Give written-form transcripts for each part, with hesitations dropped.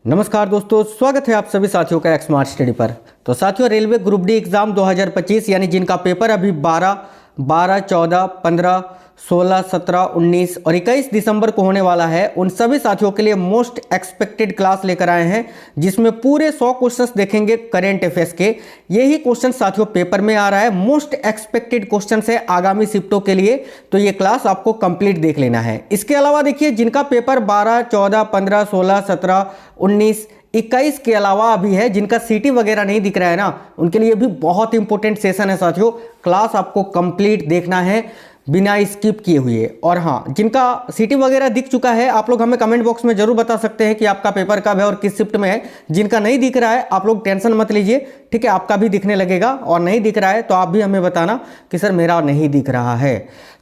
नमस्कार दोस्तों, स्वागत है आप सभी साथियों का स्मार्ट स्टडी पर। तो साथियों, रेलवे ग्रुप डी एग्ज़ाम 2025 यानी जिनका पेपर अभी 12, 14, 15, 16, 17, 19 और 21 दिसंबर को होने वाला है, उन सभी साथियों के लिए मोस्ट एक्सपेक्टेड क्लास लेकर आए हैं, जिसमें पूरे 100 क्वेश्चंस देखेंगे करेंट अफेयर्स के। यही क्वेश्चन साथियों पेपर में आ रहा है, मोस्ट एक्सपेक्टेड क्वेश्चन है आगामी शिफ्टों के लिए, तो ये क्लास आपको कंप्लीट देख लेना है। इसके अलावा देखिए, जिनका पेपर 12, 14, 15, 16, 17, 19, 21 के अलावा अभी है, जिनका सीटी वगैरह नहीं दिख रहा है ना, उनके लिए भी बहुत इंपॉर्टेंट सेशन है साथियों। क्लास आपको कंप्लीट देखना है बिना स्किप किए हुए। और हाँ, जिनका सीटी वगैरह दिख चुका है, आप लोग हमें कमेंट बॉक्स में जरूर बता सकते हैं कि आपका पेपर कब है और किस शिफ्ट में है। जिनका नहीं दिख रहा है, आप लोग टेंशन मत लीजिए, ठीक है, आपका भी दिखने लगेगा। और नहीं दिख रहा है तो आप भी हमें बताना कि सर मेरा नहीं दिख रहा है।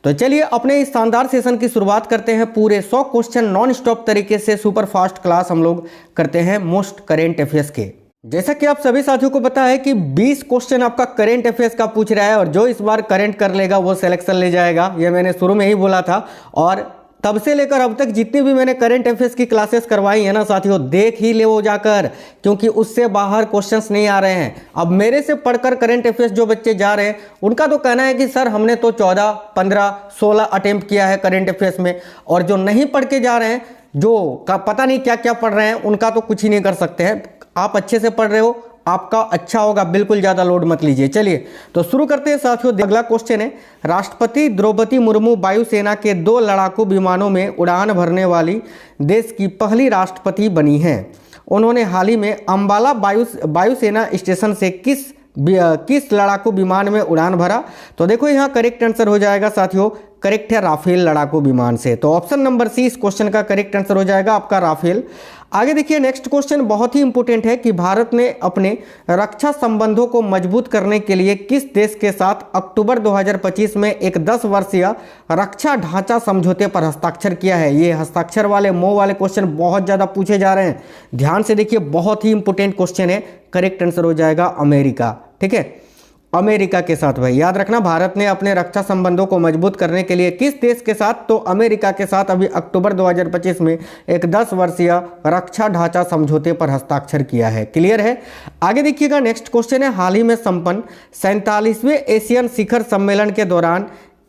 तो चलिए अपने इस शानदार सेशन की शुरुआत करते हैं। पूरे 100 क्वेश्चन नॉन स्टॉप तरीके से सुपर फास्ट क्लास हम लोग करते हैं मोस्ट करेंट अफेयर्स के। जैसा कि आप सभी साथियों को पता है कि 20 क्वेश्चन आपका करंट अफेयर्स का पूछ रहा है, और जो इस बार करंट कर लेगा वो सिलेक्शन ले जाएगा। ये मैंने शुरू में ही बोला था, और तब से लेकर अब तक जितनी भी मैंने करंट अफेयर्स की क्लासेस करवाई है ना साथियों, देख ही ले वो जाकर, क्योंकि उससे बाहर क्वेश्चंस नहीं आ रहे हैं। अब मेरे से पढ़कर करंट अफेयर्स जो बच्चे जा रहे हैं, उनका तो कहना है कि सर हमने तो 14, 15, 16 अटेम्प्ट किया है करंट अफेयर्स में, और जो नहीं पढ़ के जा रहे हैं, जो का पता नहीं क्या क्या पढ़ रहे हैं, उनका तो कुछ ही नहीं कर सकते हैं। आप अच्छे से पढ़ रहे हो, आपका अच्छा होगा, बिल्कुल ज़्यादा लोड मत लीजिए। चलिए तो शुरू करते हैं साथियों। अगला क्वेश्चन है, राष्ट्रपति द्रौपदी मुर्मू वायुसेना के 2 लड़ाकू विमानों में उड़ान भरने वाली देश की पहली राष्ट्रपति बनी हैं। उन्होंने हाल ही में अंबाला वायुसेना स्टेशन से किस लड़ाकू विमान में उड़ान भरा? तो देखो यहाँ करेक्ट आंसर हो जाएगा साथियों, करेक्ट है राफेल लड़ाकू विमान से। तो ऑप्शन नंबर सी इस क्वेश्चन का करेक्ट आंसर हो जाएगा आपका राफेल। आगे देखिए, नेक्स्ट क्वेश्चन बहुत ही इंपॉर्टेंट है कि भारत ने अपने रक्षा संबंधों को मजबूत करने के लिए किस देश के साथ अक्टूबर 2025 में एक 10 वर्षीय रक्षा ढांचा समझौते पर हस्ताक्षर किया है? ये हस्ताक्षर वाले मोह वाले क्वेश्चन बहुत ज़्यादा पूछे जा रहे हैं, ध्यान से देखिए, बहुत ही इंपॉर्टेंट क्वेश्चन है। करेक्ट आंसर हो जाएगा अमेरिका, ठीक है, अमेरिका के साथ। भाई याद रखना, भारत ने अपने रक्षा संबंधों को मजबूत करने के लिए किस देश के साथ? तो अमेरिका के साथ अभी अक्टूबर 2025 में एक 10 वर्षीय रक्षा ढांचा समझौते पर हस्ताक्षर किया है। क्लियर है? आगे देखिएगा, नेक्स्ट क्वेश्चन है, हाल ही में संपन्न 47वें एशियन शिखर सम्मेलन के दौरान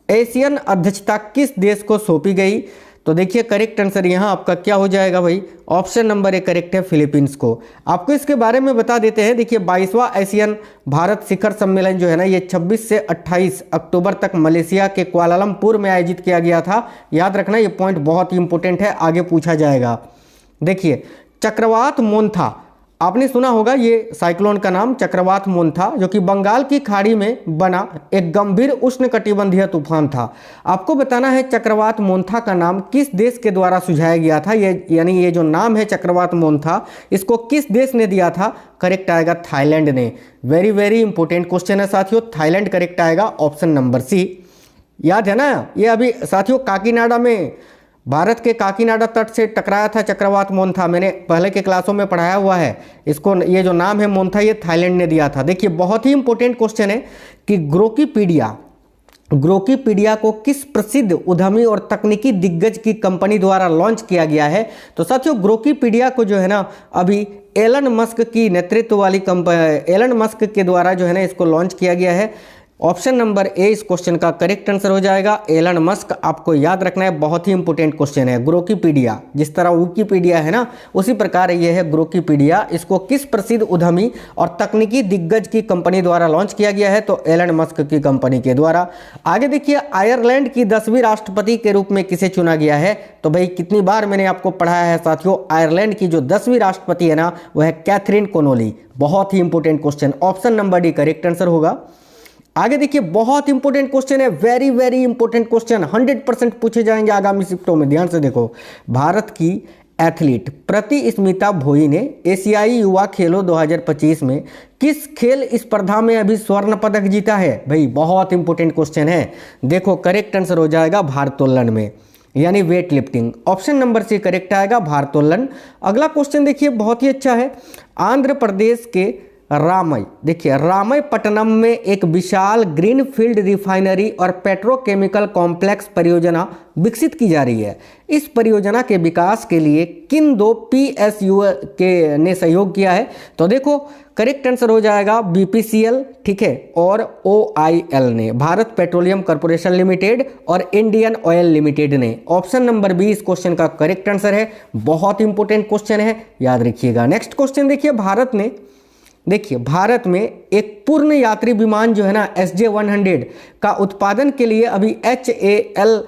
एशियन अध्यक्षता किस देश को सौंपी गई? तो देखिए करेक्ट आंसर यहाँ आपका क्या हो जाएगा भाई? ऑप्शन नंबर ए करेक्ट है, फिलीपींस को। आपको इसके बारे में बता देते हैं। देखिए 22वां एशियन भारत शिखर सम्मेलन जो है ना, ये 26 से 28 अक्टूबर तक मलेशिया के कुआलालंपुर में आयोजित किया गया था। याद रखना, ये पॉइंट बहुत ही इंपॉर्टेंट है, आगे पूछा जाएगा। देखिए चक्रवात मोन्था, आपने सुना होगा ये साइक्लोन का नाम चक्रवात मोन्था, जो कि बंगाल की खाड़ी में बना एक गंभीर उष्णकटिबंधीय तूफान था। आपको बताना है चक्रवात मोन्था का नाम किस देश के द्वारा सुझाया गया था? ये यानी ये जो नाम है चक्रवात मोन्था, इसको किस देश ने दिया था? करेक्ट आएगा थाईलैंड ने। वेरी वेरी इंपॉर्टेंट क्वेश्चन है साथियों, थाईलैंड करेक्ट आएगा, ऑप्शन नंबर सी। याद है ना, ये अभी साथियों काकीनाडा में, भारत के काकीनाडा तट से टकराया था चक्रवात मोन्था। मैंने पहले के क्लासों में पढ़ाया हुआ है इसको। ये जो नाम है मोन्था, ये थाईलैंड ने दिया था। देखिए बहुत ही इंपॉर्टेंट क्वेश्चन है कि ग्रोकीपीडिया को किस प्रसिद्ध उद्यमी और तकनीकी दिग्गज की कंपनी द्वारा लॉन्च किया गया है? तो साथियों ग्रोकीपीडिया को जो है ना, अभी एलन मस्क की नेतृत्व वाली कंपनी, एलन मस्क के द्वारा जो है ना इसको लॉन्च किया गया है। ऑप्शन नंबर ए इस क्वेश्चन का करेक्ट आंसर हो जाएगा, एलन मस्क। आपको याद रखना है, बहुत ही इंपॉर्टेंट क्वेश्चन है। ग्रोकीपीडिया, जिस तरह विकिपीडिया है ना, उसी प्रकार ये है ग्रोकीपीडिया। इसको किस प्रसिद्ध उद्यमी और तकनीकी दिग्गज की कंपनी द्वारा लॉन्च किया गया है? तो एलन मस्क की कंपनी के द्वारा। आगे देखिए, आयरलैंड की 10वीं राष्ट्रपति के रूप में किसे चुना गया है? तो भाई कितनी बार मैंने आपको पढ़ाया है साथियों, आयरलैंड की जो 10वीं राष्ट्रपति है ना, वह है कैथरीन कोनोली। बहुत ही important question, option number D correct answer होगा। आगे देखिए, बहुत इंपॉर्टेंट क्वेश्चन है, वेरी वेरी इंपॉर्टेंट क्वेश्चन, 100% पूछे जाएंगे आगामी शिफ्टों में। ध्यान से देखो, भारत की एथलीट प्रतिस्मिता भोई ने एशियाई युवा खेलों 2025 में किस खेल स्पर्धा में अभी स्वर्ण पदक जीता है? भाई बहुत इंपॉर्टेंट क्वेश्चन है। देखो करेक्ट आंसर हो जाएगा भारोत्तोलन में, यानी weight lifting. Option number C correct आएगा भारोत्तोलन। अगला क्वेश्चन देखिए बहुत ही अच्छा है, आंध्र प्रदेश के रामई, देखिए रामायपट्टनम में एक विशाल ग्रीनफील्ड रिफाइनरी और पेट्रोकेमिकल कॉम्प्लेक्स परियोजना विकसित की जा रही है। इस परियोजना के विकास के लिए किन दो PSU के ने सहयोग किया है? तो देखो करेक्ट आंसर हो जाएगा BPCL, ठीक है, और OIL ने, भारत पेट्रोलियम कॉर्पोरेशन लिमिटेड और इंडियन ऑयल लिमिटेड ने। ऑप्शन नंबर बी इस क्वेश्चन का करेक्ट आंसर है। बहुत इंपॉर्टेंट क्वेश्चन है, याद रखिएगा। नेक्स्ट क्वेश्चन देखिए, भारत में एक पूर्ण यात्री विमान जो है ना SJ-100 का उत्पादन के लिए अभी HAL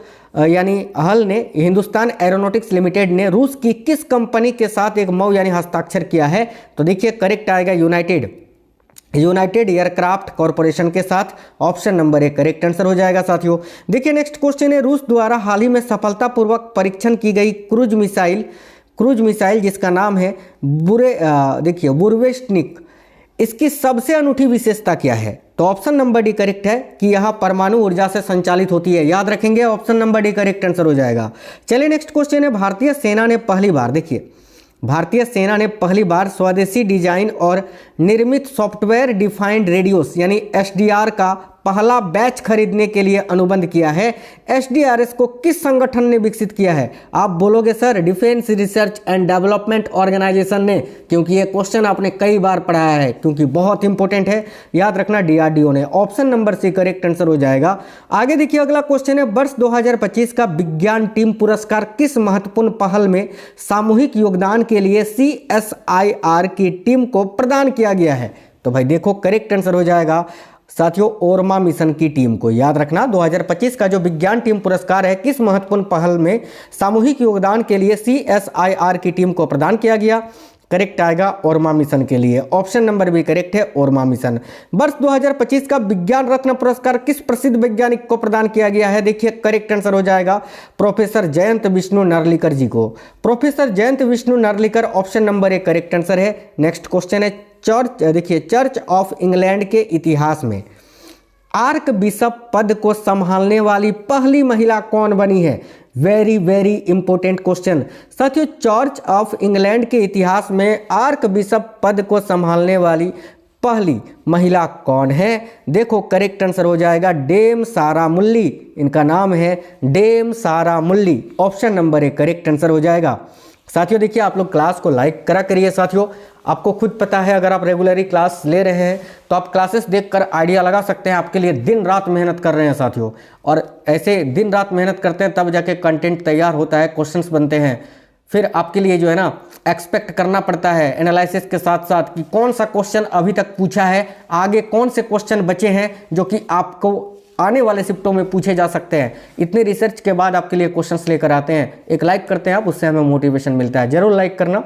यानी हल ने, हिंदुस्तान एरोनॉटिक्स लिमिटेड ने रूस की किस कंपनी के साथ एक मऊ यानी हस्ताक्षर किया है? तो देखिए करेक्ट आएगा यूनाइटेड एयरक्राफ्ट कॉरपोरेशन के साथ। ऑप्शन नंबर 1 करेक्ट आंसर हो जाएगा साथियों। देखिए नेक्स्ट क्वेश्चन है, रूस द्वारा हाल ही में सफलतापूर्वक परीक्षण की गई क्रूज मिसाइल जिसका नाम है बुरवेस्टनिक, इसकी सबसे अनूठी विशेषता क्या है? तो ऑप्शन नंबर डी करेक्ट है कि यह परमाणु ऊर्जा से संचालित होती है। याद रखेंगे, option number D correct answer हो जाएगा। चलिए नेक्स्ट क्वेश्चन है, भारतीय सेना ने पहली बार स्वदेशी डिजाइन और निर्मित सॉफ्टवेयर डिफाइंड रेडियोस यानी SDR का पहला बैच खरीदने के लिए अनुबंध किया है। SDRS को किस संगठन ने विकसित किया है? आप बोलोगे sir defence research and development organisation ने, क्योंकि ये क्वेश्चन आपने कई बार पढ़ाया है, क्योंकि बहुत इंपॉर्टेंट है, याद रखना DRDO ने। Option number C correct answer हो जाएगा। आगे देखिए अगला क्वेश्चन है, वर्ष 2025 का विज्ञान टीम पुरस्कार किस महत्वपूर्ण पहल में सामूहिक योगदान के लिए CSIR की टीम को प्रदान किया गया है? तो भाई देखो करेक्ट आंसर हो जाएगा साथियों ओरमा मिशन की टीम को। याद रखना 2025 का जो विज्ञान टीम पुरस्कार है किस महत्वपूर्ण पहल में सामूहिक योगदान के लिए CSIR की टीम को प्रदान किया गया? करेक्ट आएगा ओरमा मिशन के लिए। ऑप्शन नंबर बी करेक्ट है ओरमा मिशन। वर्ष 2025 का विज्ञान रत्न पुरस्कार किस प्रसिद्ध वैज्ञानिक को प्रदान किया गया है? देखिए करेक्ट आंसर हो जाएगा प्रोफेसर जयंत विष्णु नार्लिकर जी को। Professor Jayant Vishnu Narlikar, option number 1 correct answer है। नेक्स्ट क्वेश्चन है, चर्च ऑफ इंग्लैंड के इतिहास में आर्क बिशप पद को संभालने वाली पहली महिला कौन बनी है? वेरी इंपॉर्टेंट क्वेश्चन साथियों। चर्च ऑफ इंग्लैंड के इतिहास में आर्क बिशप पद को संभालने वाली पहली महिला कौन है? देखो करेक्ट आंसर हो जाएगा डेम सारा मुल्ली, इनका नाम है डेम सारा Murali. Option number 1 correct answer हो जाएगा। साथियों देखिए आप लोग क्लास को लाइक करा करिए साथियों। आपको खुद पता है अगर आप रेगुलरली क्लास ले रहे हैं तो आप क्लासेस देखकर आइडिया लगा सकते हैं। आपके लिए दिन रात मेहनत कर रहे हैं साथियों, और ऐसे दिन रात मेहनत करते हैं तब जाके कंटेंट तैयार होता है, क्वेश्चंस बनते हैं। फिर आपके लिए जो है ना एक्सपेक्ट करना पड़ता है एनालिसिस के साथ साथ कि कौन सा क्वेश्चन अभी तक पूछा है, आगे कौन से क्वेश्चन बचे हैं जो कि आपको आने वाले शिफ्टों में पूछे जा सकते हैं। इतने रिसर्च के बाद आपके लिए क्वेश्चंस लेकर आते हैं। एक लाइक करते हैं आप, उससे हमें मोटिवेशन मिलता है, जरूर लाइक करना।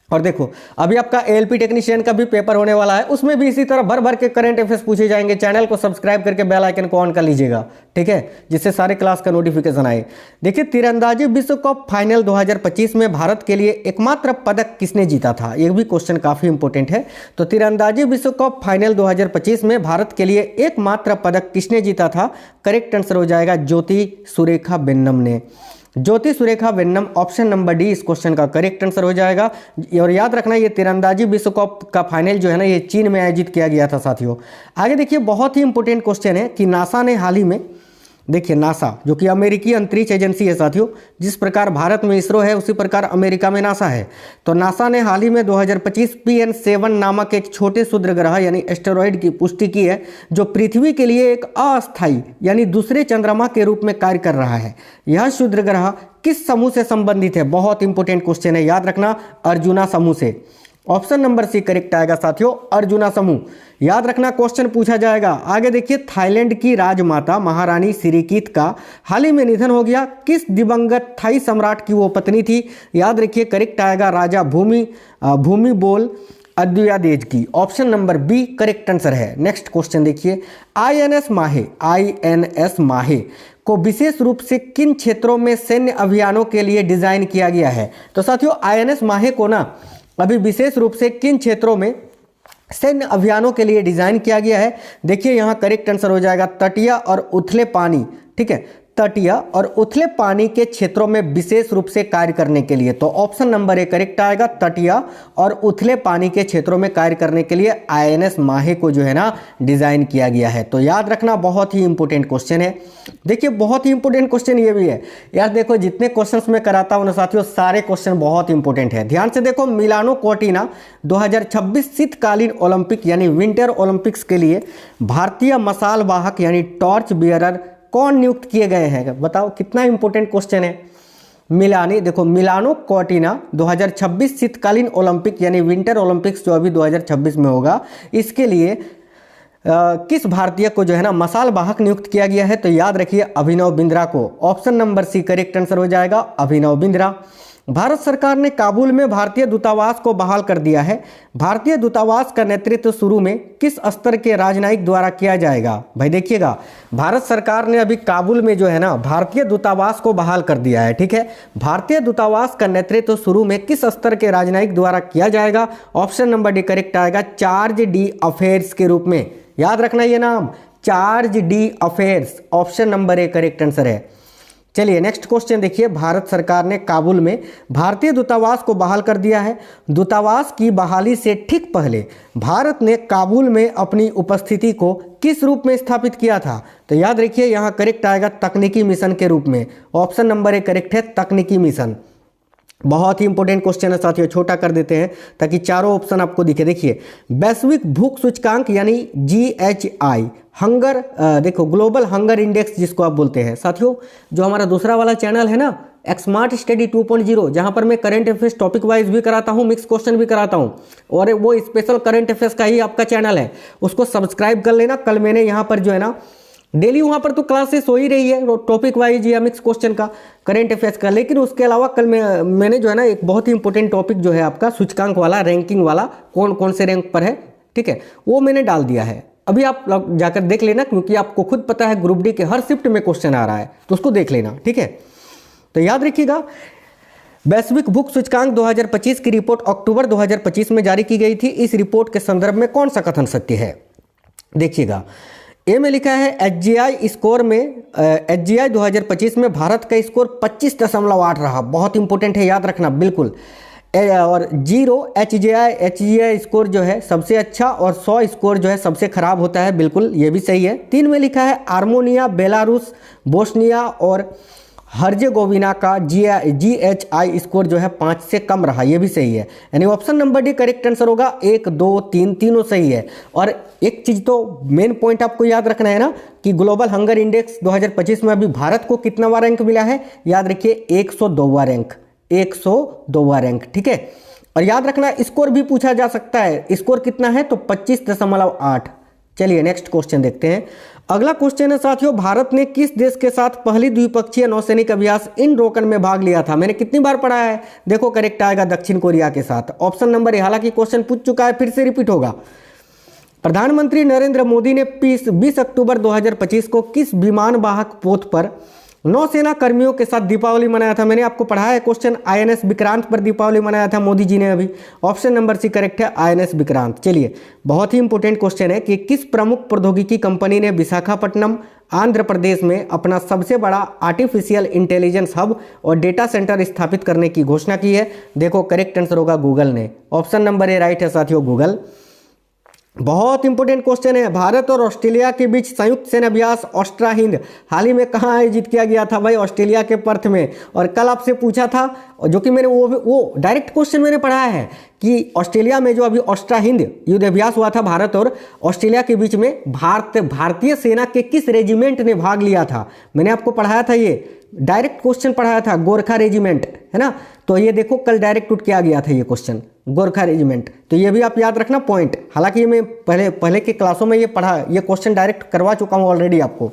और देखो अभी आपका ALP टेक्नीशियन का भी पेपर होने वाला है, उसमें भी इसी तरह भर भर के करंट अफेयर्स पूछे जाएंगे। चैनल को सब्सक्राइब करके बेल आइकन को ऑन कर लीजिएगा, ठीक है, जिससे सारे क्लास का नोटिफिकेशन आए। देखिए तीरंदाजी विश्व कप फाइनल 2025 में भारत के लिए एकमात्र पदक किसने जीता था? ये भी क्वेश्चन काफी इंपॉर्टेंट है। तो तीरंदाजी विश्व कप फाइनल 2025 में भारत के लिए एकमात्र पदक किसने जीता था? करेक्ट आंसर हो जाएगा ज्योति सुरेखा वेन्नम ने। Jyothi Surekha Vennam, option number D इस क्वेश्चन का करेक्ट आंसर हो जाएगा। और याद रखना ये तीरंदाजी विश्व कप का फाइनल जो है ना ये चीन में आयोजित किया गया था साथियों। आगे देखिए बहुत ही इंपॉर्टेंट क्वेश्चन है कि नासा ने हाल ही में, देखिए नासा जो कि अमेरिकी अंतरिक्ष एजेंसी है साथियों, जिस प्रकार भारत में इसरो है उसी प्रकार अमेरिका में नासा है। तो नासा ने हाल ही में 2025 PN7 नामक एक छोटे क्षुद्र ग्रह यानी एस्टेरॉयड की पुष्टि की है, जो पृथ्वी के लिए एक अस्थायी यानी दूसरे चंद्रमा के रूप में कार्य कर रहा है। यह क्षुद्र ग्रह किस समूह से संबंधित है? बहुत इंपॉर्टेंट क्वेश्चन है, याद रखना अर्जुना समूह से। ऑप्शन नंबर सी करेक्ट आएगा साथियों अर्जुना समूह। याद रखना क्वेश्चन पूछा जाएगा। आगे देखिए थाईलैंड की राजमाता महारानी सिरिकीत का हाल ही में निधन हो गया। किस दिवंगत थाई सम्राट की वो पत्नी थी? याद रखिए करेक्ट आएगा राजा भूमिबोल अद्वैयादेज की। Option number B correct answer है। नेक्स्ट क्वेश्चन देखिए INS माहे को विशेष रूप से किन क्षेत्रों में सैन्य अभियानों के लिए डिजाइन किया गया है? तो साथियों INS माहे को ना अभी विशेष रूप से किन क्षेत्रों में सैन्य अभियानों के लिए डिजाइन किया गया है? देखिए यहाँ करेक्ट आंसर हो जाएगा तटीय और उथले पानी, ठीक है, तटीय और उथले पानी के क्षेत्रों में विशेष रूप से कार्य करने के लिए। तो ऑप्शन नंबर ए करेक्ट आएगा, तटीय और उथले पानी के क्षेत्रों में कार्य करने के लिए INS माहे को जो है ना डिजाइन किया गया है। तो याद रखना, बहुत ही इंपॉर्टेंट क्वेश्चन है। देखिए बहुत ही इंपॉर्टेंट क्वेश्चन ये भी है यार, देखो जितने क्वेश्चंस मैं कराता हूँ ना साथियों, सारे क्वेश्चन बहुत इंपॉर्टेंट है। ध्यान से देखो, मिलानो कोर्टिना 2026 शीतकालीन ओलंपिक यानी विंटर ओलंपिक्स के लिए भारतीय मसाल वाहक यानी टॉर्च बियरर कौन नियुक्त किए गए हैं? बताओ, कितना इंपॉर्टेंट क्वेश्चन है। मिलानो कोर्टिना 2026 शीतकालीन ओलंपिक यानी विंटर ओलंपिक्स जो अभी 2026 में होगा, इसके लिए किस भारतीय को जो है ना मसाल वाहक नियुक्त किया गया है? तो याद रखिए अभिनव बिंद्रा को। Option number C correct answer हो जाएगा, अभिनव बिंद्रा। भारत सरकार ने काबुल में भारतीय दूतावास को बहाल कर दिया है। भारतीय दूतावास का नेतृत्व शुरू में किस स्तर के राजनयिक द्वारा किया जाएगा? भाई देखिएगा, भारत सरकार ने अभी काबुल में जो है ना भारतीय दूतावास को बहाल कर दिया है, ठीक है। भारतीय दूतावास का नेतृत्व शुरू में किस स्तर के राजनयिक द्वारा किया जाएगा? ऑप्शन नंबर डी करेक्ट आएगा, चार्ज डी अफेयर्स के रूप में। याद रखना ये नाम, charge D affairs. Option number A correct answer है। चलिए नेक्स्ट क्वेश्चन देखिए, भारत सरकार ने काबुल में भारतीय दूतावास को बहाल कर दिया है। दूतावास की बहाली से ठीक पहले भारत ने काबुल में अपनी उपस्थिति को किस रूप में स्थापित किया था? तो याद रखिए यहाँ करेक्ट आएगा तकनीकी मिशन के रूप में। ऑप्शन नंबर ए करेक्ट है, तकनीकी मिशन। बहुत ही इंपॉर्टेंट क्वेश्चन है साथियों, छोटा कर देते हैं ताकि चारों ऑप्शन आपको दिखे। देखिए वैश्विक भूख सूचकांक यानी GHI, हंगर देखो ग्लोबल हंगर इंडेक्स जिसको आप बोलते हैं साथियों, जो हमारा दूसरा वाला चैनल है ना स्मार्ट स्टडी 2.0, जहां पर मैं करंट अफेयर्स टॉपिक वाइज भी कराता हूं, मिक्स क्वेश्चन भी कराता हूं, और वो स्पेशल करंट अफेयर्स का ही आपका चैनल है, उसको सब्सक्राइब कर लेना। कल मैंने यहाँ पर जो है ना डेली वहाँ पर तो क्लासेस हो ही रही है टॉपिक वाइज या मिक्स क्वेश्चन का, करंट अफेयर्स का, लेकिन उसके अलावा कल मैंने जो है ना एक बहुत ही इंपॉर्टेंट टॉपिक जो है आपका सूचकांक वाला, रैंकिंग वाला, कौन कौन से रैंक पर है, ठीक है, वो मैंने डाल दिया है। अभी आप जाकर देख लेना, क्योंकि आपको खुद पता है ग्रुप डी के हर शिफ्ट में क्वेश्चन आ रहा है, तो उसको देख लेना, ठीक है। तो याद रखिएगा, वैश्विक भूख सूचकांक 2025 की रिपोर्ट अक्टूबर 2025 में जारी की गई थी। इस रिपोर्ट के संदर्भ में कौन सा कथन सत्य है? देखिएगा, ए में लिखा है HGI स्कोर में HGI 2025 में भारत का स्कोर 25.8 रहा। बहुत इंपॉर्टेंट है, याद रखना बिल्कुल। और 0 HGI स्कोर जो है सबसे अच्छा और 100 स्कोर जो है सबसे खराब होता है, बिल्कुल ये भी सही है। 3 में लिखा है आर्मेनिया, बेलारूस, बोस्निया और हर्जेगोविना का GHI स्कोर जो है 5 से कम रहा, ये भी सही है। यानी option number D correct answer होगा। 1, 2, 3 तीनों सही है। और एक चीज़ तो मेन पॉइंट आपको याद रखना है ना कि ग्लोबल हंगर इंडेक्स 2025 में अभी भारत को कितनावां रैंक मिला है? याद रखिए 102वां रैंक, 102वां रैंक, ठीक है। और याद रखना स्कोर भी पूछा जा सकता है, स्कोर कितना है? तो 25.8। चलिए नेक्स्ट क्वेश्चन देखते हैं। अगला क्वेश्चन है साथियों, भारत ने किस देश के साथ पहली द्विपक्षीय नौसैनिक अभ्यास इंडोकन में भाग लिया था? मैंने कितनी बार पढ़ा है? देखो करेक्ट आएगा दक्षिण कोरिया के साथ। ऑप्शन नंबर ए, हालांकि क्वेश्चन पूछ चुका है, फिर से रिपीट होगा। प्रधानमंत्री नरेंद्र मोदी ने 20 अक्टूबर 2025 को किस विमान वाहक पोत पर नौसेना कर्मियों के साथ दीपावली मनाया था? मैंने आपको पढ़ाया है क्वेश्चन, INS विक्रांत पर दीपावली मनाया था मोदी जी ने अभी। ऑप्शन नंबर सी करेक्ट है, INS विक्रांत। चलिए बहुत ही इंपॉर्टेंट क्वेश्चन है कि किस प्रमुख प्रौद्योगिकी कंपनी ने विशाखापट्टनम आंध्र प्रदेश में अपना सबसे बड़ा आर्टिफिशियल इंटेलिजेंस हब और डेटा सेंटर स्थापित करने की घोषणा की है? देखो करेक्ट आंसर होगा गूगल ने। ऑप्शन नंबर ए राइट है साथियों, गूगल। बहुत इंपॉर्टेंट क्वेश्चन है, भारत और ऑस्ट्रेलिया के बीच संयुक्त सैन्य अभ्यास ऑस्ट्रा हिंद हाल ही में कहाँ आयोजित किया गया था? भाई ऑस्ट्रेलिया के पर्थ में। और कल आपसे पूछा था, जो कि मैंने वो डायरेक्ट क्वेश्चन मैंने पढ़ाया है कि ऑस्ट्रेलिया में जो अभी ऑस्ट्रा हिंद युद्ध अभ्यास हुआ था भारत और ऑस्ट्रेलिया के बीच में, भारतीय सेना के किस रेजिमेंट ने भाग लिया था? मैंने आपको पढ़ाया था, ये डायरेक्ट क्वेश्चन पढ़ाया था, गोरखा रेजिमेंट, है ना। तो ये देखो कल डायरेक्ट उठ के आ गया था ये क्वेश्चन, गोरखा रेजिमेंट। तो ये भी आप याद रखना पॉइंट। हालांकि मैं पहले के क्लासों में ये पढ़ा, ये क्वेश्चन डायरेक्ट करवा चुका हूँ ऑलरेडी आपको।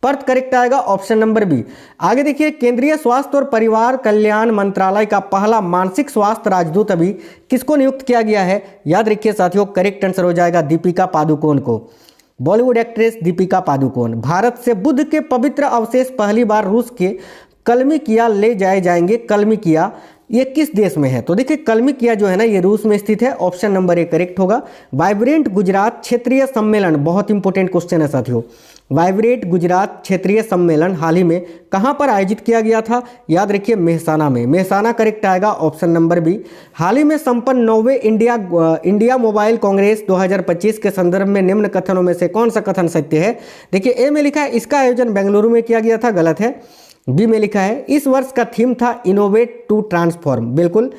पर्थ करेक्ट आएगा, ऑप्शन नंबर बी। आगे देखिए, केंद्रीय स्वास्थ्य और परिवार कल्याण मंत्रालय का पहला मानसिक स्वास्थ्य राजदूत अभी किसको नियुक्त किया गया है? याद रखिए साथियों, करेक्ट आंसर हो जाएगा दीपिका पादुकोण को, बॉलीवुड एक्ट्रेस दीपिका पादुकोण। भारत से बुद्ध के पवित्र अवशेष पहली बार रूस के कलमिकिया ले जाए जाएंगे। कलमिकिया ये किस देश में है? तो देखिए कलमिकिया जो है ना ये रूस में स्थित है, ऑप्शन नंबर ए करेक्ट होगा। वाइब्रेंट गुजरात क्षेत्रीय सम्मेलन, बहुत इंपॉर्टेंट क्वेश्चन है साथियों। वाइब्रेंट गुजरात क्षेत्रीय सम्मेलन हाल ही में कहां पर आयोजित किया गया था? याद रखिए मेहसाना में। मेहसाना करेक्ट आएगा, ऑप्शन नंबर बी। हाल ही में संपन्न 9वें इंडिया मोबाइल कांग्रेस 2025 के संदर्भ में निम्न कथनों में से कौन सा कथन सत्य है? देखिए ए में लिखा है इसका आयोजन बेंगलुरु में किया गया था, गलत है। बी में लिखा है इस वर्ष का थीम था इनोवेट टू ट्रांसफॉर्म, बिल्कुल।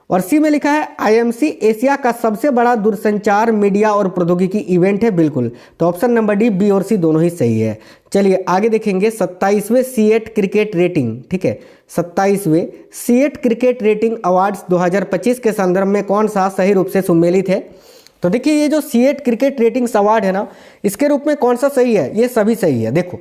और सी में लिखा है आईएमसी एशिया का सबसे बड़ा दूरसंचार मीडिया और प्रौद्योगिकी इवेंट है, बिल्कुल। तो ऑप्शन नंबर डी, बी और सी दोनों ही सही है। चलिए आगे देखेंगे 27वें सीएट क्रिकेट रेटिंग, ठीक है, 27वें सीएट क्रिकेट रेटिंग अवार्ड्स 2025 के संदर्भ में कौन सा सही रूप से सुमेलित है? तो देखिए ये जो सीएट क्रिकेट रेटिंग्स अवार्ड है ना, इसके रूप में कौन सा सही है? ये सभी सही है। देखो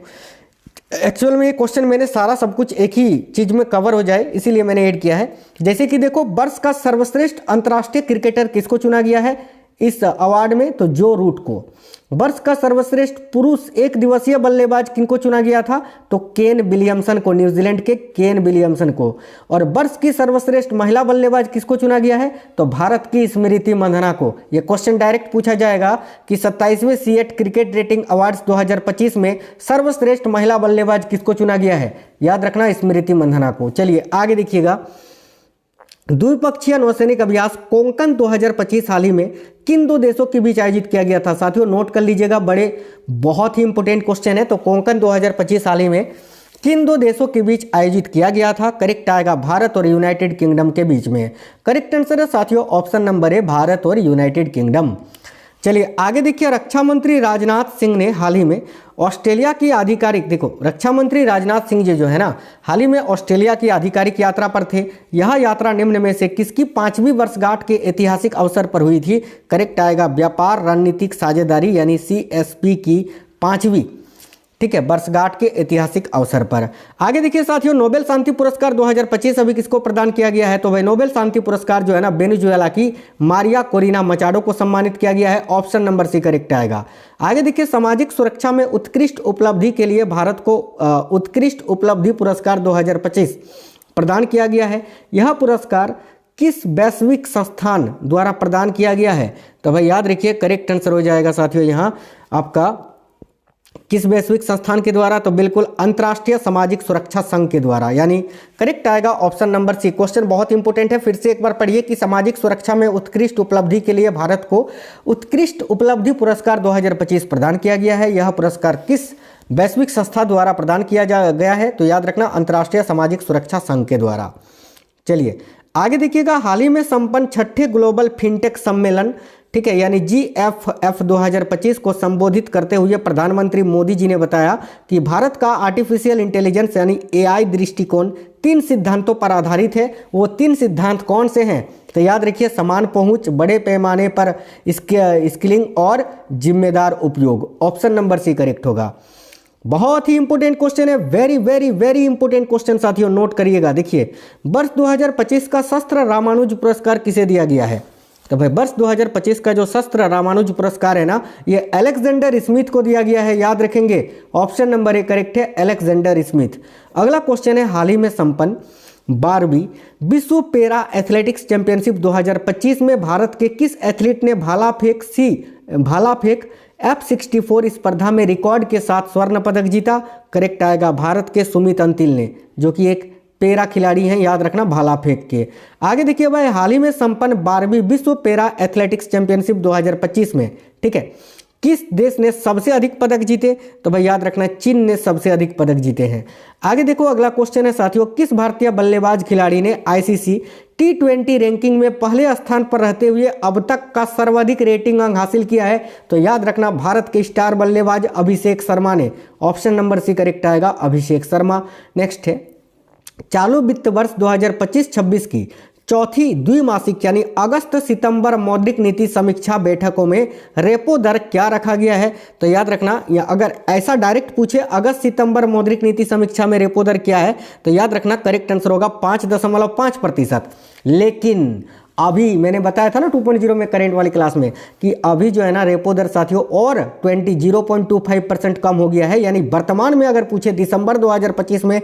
एक्चुअल में ये क्वेश्चन मैंने सारा सब कुछ एक ही चीज में कवर हो जाए इसीलिए मैंने ऐड किया है। जैसे कि देखो वर्ष का सर्वश्रेष्ठ अंतर्राष्ट्रीय क्रिकेटर किसको चुना गया है इस अवार्ड में? तो जो रूट को। वर्ष का सर्वश्रेष्ठ पुरुष एक दिवसीय बल्लेबाज किनको चुना गया था? तो केन विलियमसन को, न्यूजीलैंड के केन विलियमसन को। और वर्ष की सर्वश्रेष्ठ महिला बल्लेबाज किसको चुना गया है? तो भारत की स्मृति मंधाना को। यह क्वेश्चन डायरेक्ट पूछा जाएगा कि 27वें सीएट क्रिकेट रेटिंग अवार्ड्स 2025 में सर्वश्रेष्ठ महिला बल्लेबाज किसको चुना गया है? याद रखना स्मृति मंधाना को। चलिए आगे देखिएगा, द्विपक्षीय नौसैनिक अभ्यास कोंकण 2025 हाल ही में किन दो देशों के बीच आयोजित किया गया था? साथियों नोट कर लीजिएगा, बड़े बहुत ही इंपोर्टेंट क्वेश्चन है। तो कोंकण 2025 हाल ही में किन दो देशों के बीच आयोजित किया गया था? करेक्ट आएगा भारत और यूनाइटेड किंगडम के बीच में। करेक्ट आंसर है साथियों ऑप्शन नंबर ए, भारत और यूनाइटेड किंगडम। चलिए आगे देखिए, रक्षा मंत्री राजनाथ सिंह ने हाल ही में ऑस्ट्रेलिया की आधिकारिक, देखो रक्षा मंत्री राजनाथ सिंह जी जो है ना हाल ही में ऑस्ट्रेलिया की आधिकारिक यात्रा पर थे। यह यात्रा निम्न में से किसकी 5वीं वर्षगांठ के ऐतिहासिक अवसर पर हुई थी? करेक्ट आएगा व्यापार रणनीतिक साझेदारी यानी CSP की 5वीं, ठीक है, वर्षगांठ के ऐतिहासिक अवसर पर। आगे देखिए साथियों, नोबेल शांति पुरस्कार 2025 अभी किसको प्रदान किया गया है? तो भाई नोबेल शांति पुरस्कार जो है ना वेनेजुएला की मारिया कोरिना मचाडो को सम्मानित किया गया है, ऑप्शन नंबर सी करेक्ट आएगा। आगे देखिए, सामाजिक सुरक्षा में उत्कृष्ट उपलब्धि के लिए भारत को उत्कृष्ट उपलब्धि पुरस्कार 2025 प्रदान किया गया है। यह पुरस्कार किस वैश्विक संस्थान द्वारा प्रदान किया गया है? तो भाई याद रखिए करेक्ट आंसर हो जाएगा साथियों यहाँ आपका किस वैश्विक संस्थान के द्वारा? तो बिल्कुल अंतर्राष्ट्रीय सामाजिक सुरक्षा संघ के द्वारा, यानी करेक्ट आएगा ऑप्शन नंबर सी। क्वेश्चन बहुत इंपॉर्टेंट है, फिर से एक बार पढ़िए कि सामाजिक सुरक्षा में उत्कृष्ट उपलब्धि के लिए भारत को उत्कृष्ट उपलब्धि पुरस्कार 2025 प्रदान किया गया है। यह पुरस्कार किस वैश्विक संस्था द्वारा प्रदान किया गया है? तो याद रखना अंतर्राष्ट्रीय सामाजिक सुरक्षा संघ के द्वारा। चलिए आगे देखिएगा, हाल ही में संपन्न 6ठे ग्लोबल फिनटेक सम्मेलन, ठीक है, यानी GFF 2025 को संबोधित करते हुए प्रधानमंत्री मोदी जी ने बताया कि भारत का आर्टिफिशियल इंटेलिजेंस यानी AI दृष्टिकोण 3 सिद्धांतों पर आधारित है। वो 3 सिद्धांत कौन से हैं? तो याद रखिए समान पहुंच, बड़े पैमाने पर स्किलिंग और जिम्मेदार उपयोग, ऑप्शन नंबर सी करेक्ट होगा। बहुत ही इंपोर्टेंट क्वेश्चन है, very very very important question साथियों, नोट करिएगा। देखिए वर्ष 2025 का शस्त्र रामानुज पुरस्कार किसे दिया गया है? तो भाई वर्ष 2025 का जो शस्त्र रामानुज पुरस्कार है ना, ये अलेक्जेंडर स्मिथ को दिया गया है, याद रखेंगे ऑप्शन नंबर ए करेक्ट है, अलेक्जेंडर स्मिथ। अगला क्वेश्चन है, हाल ही में संपन्न 12वीं विश्व पैरा एथलेटिक्स चैंपियनशिप 2025 में भारत के किस एथलीट ने भाला फेंक F64 स्पर्धा में रिकॉर्ड के साथ स्वर्ण पदक जीता? करेक्ट आएगा भारत के सुमित अंतिल ने, जो कि एक पैरा खिलाड़ी हैं, याद रखना भाला फेंक के। आगे देखिए भाई, हाल ही में संपन्न 12वीं विश्व पैरा एथलेटिक्स चैंपियनशिप 2025 में, ठीक है, किस देश ने सबसे अधिक पदक जीते? तो भाई याद रखना चीन ने सबसे अधिक पदक जीते हैं। आगे देखो अगला क्वेश्चन है साथियों, किस भारतीय बल्लेबाज खिलाड़ी ने ICC T20 रैंकिंग में पहले स्थान पर रहते हुए अब तक का सर्वाधिक रेटिंग अंक हासिल किया है? तो याद रखना भारत के स्टार बल्लेबाज अभिषेक शर्मा ने, ऑप्शन नंबर सी करेक्ट आएगा अभिषेक शर्मा। नेक्स्ट है, चालू वित्त वर्ष 2025-26 की चौथी द्विमासिक यानी अगस्त सितंबर मौद्रिक नीति समीक्षा बैठकों में रेपो दर क्या रखा गया है? तो याद रखना, या अगर ऐसा डायरेक्ट पूछे अगस्त सितंबर मौद्रिक नीति समीक्षा में रेपो दर क्या है, तो याद रखना करेक्ट आंसर होगा 5.5%। लेकिन अभी मैंने बताया था ना 2.0 में करंट वाली क्लास में कि अभी जो है ना रेपो दर साथियों और 0.25% कम हो गया है। यानी वर्तमान में अगर पूछे दिसंबर 2025 में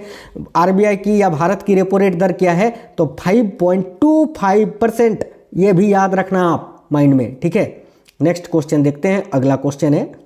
आरबीआई की या भारत की रेपो रेट दर क्या है तो 5.25%। ये भी याद रखना आप माइंड में, ठीक है। नेक्स्ट क्वेश्चन देखते हैं। अगला क्वेश्चन है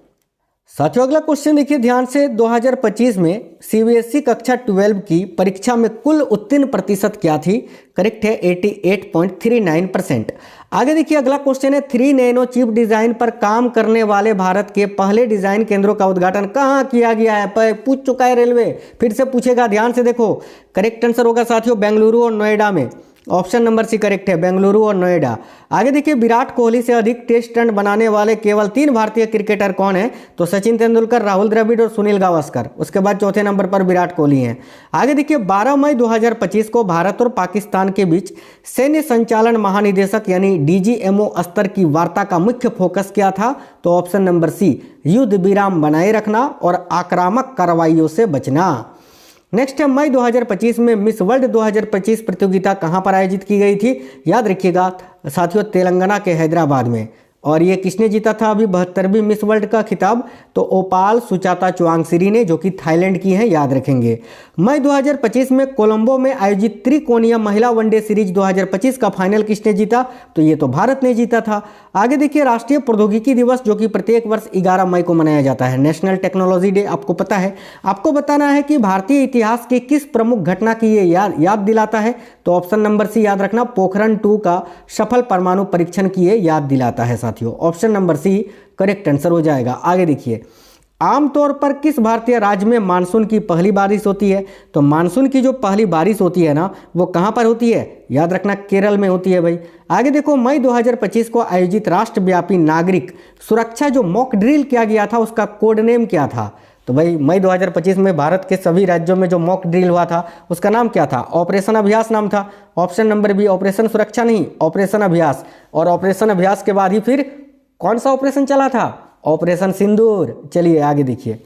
साथियों, अगला क्वेश्चन देखिए ध्यान से। 2025 में सीबीएसई कक्षा 12 की परीक्षा में कुल उत्तीर्ण प्रतिशत क्या थी? करेक्ट है 88.39%। आगे देखिए अगला क्वेश्चन है 3 नैनो चिप डिजाइन पर काम करने वाले भारत के पहले डिजाइन केंद्रों का उद्घाटन कहाँ किया गया है? पूछ चुका है रेलवे, फिर से पूछेगा, ध्यान से देखो। करेक्ट आंसर होगा साथियों बेंगलुरु और नोएडा में। ऑप्शन नंबर सी करेक्ट है, बेंगलुरु और नोएडा। आगे देखिए विराट कोहली से अधिक टेस्ट रन बनाने वाले केवल 3 भारतीय क्रिकेटर कौन है? तो सचिन तेंदुलकर, राहुल द्रविड़ और सुनील गावस्कर। उसके बाद चौथे नंबर पर विराट कोहली हैं। आगे देखिए 12 मई 2025 को भारत और पाकिस्तान के बीच सैन्य संचालन महानिदेशक यानी डीजीएमओ स्तर की वार्ता का मुख्य फोकस क्या था? तो ऑप्शन नंबर सी, युद्ध विराम बनाए रखना और आक्रामक कार्रवाइयों से बचना। नेक्स्ट है मई 2025 में मिस वर्ल्ड 2025 प्रतियोगिता कहां पर आयोजित की गई थी? याद रखिएगा साथियों तेलंगाना के हैदराबाद में। और ये किसने जीता था अभी 72वीं मिस वर्ल्ड का खिताब? तो ओपाल सुचाता चुआंगसिरी ने, जो कि थाईलैंड की हैं, याद रखेंगे। मई 2025 में कोलंबो में आयोजित त्रिकोणीय महिला वनडे सीरीज 2025 का फाइनल किसने जीता? तो ये तो भारत ने जीता था। आगे देखिए राष्ट्रीय प्रौद्योगिकी दिवस जो कि प्रत्येक वर्ष 11 मई को मनाया जाता है, नेशनल टेक्नोलॉजी डे, आपको पता है। आपको बताना है कि भारतीय इतिहास की किस प्रमुख घटना की ये याद दिलाता है? तो ऑप्शन नंबर सी याद रखना, पोखरण 2 का सफल परमाणु परीक्षण की ये याद दिलाता है साथियों। Option number C correct answer हो जाएगा। आगे देखिए आमतौर पर किस भारतीय राज्य में मानसून की पहली बारिश होती है? तो मानसून की जो पहली बारिश होती है ना वो कहां पर होती है? याद रखना केरल में होती है भाई। आगे देखो मई 2025 को आयोजित राष्ट्रव्यापी नागरिक सुरक्षा जो मॉक ड्रिल किया गया था उसका कोड नेम क्या था? तो भाई मई 2025 में भारत के सभी राज्यों में जो मॉक ड्रिल हुआ था उसका नाम क्या था? ऑपरेशन अभ्यास नाम था। ऑप्शन नंबर बी, ऑपरेशन सुरक्षा नहीं, ऑपरेशन अभ्यास। और ऑपरेशन अभ्यास के बाद ही फिर कौन सा ऑपरेशन चला था? ऑपरेशन सिंदूर। चलिए आगे देखिए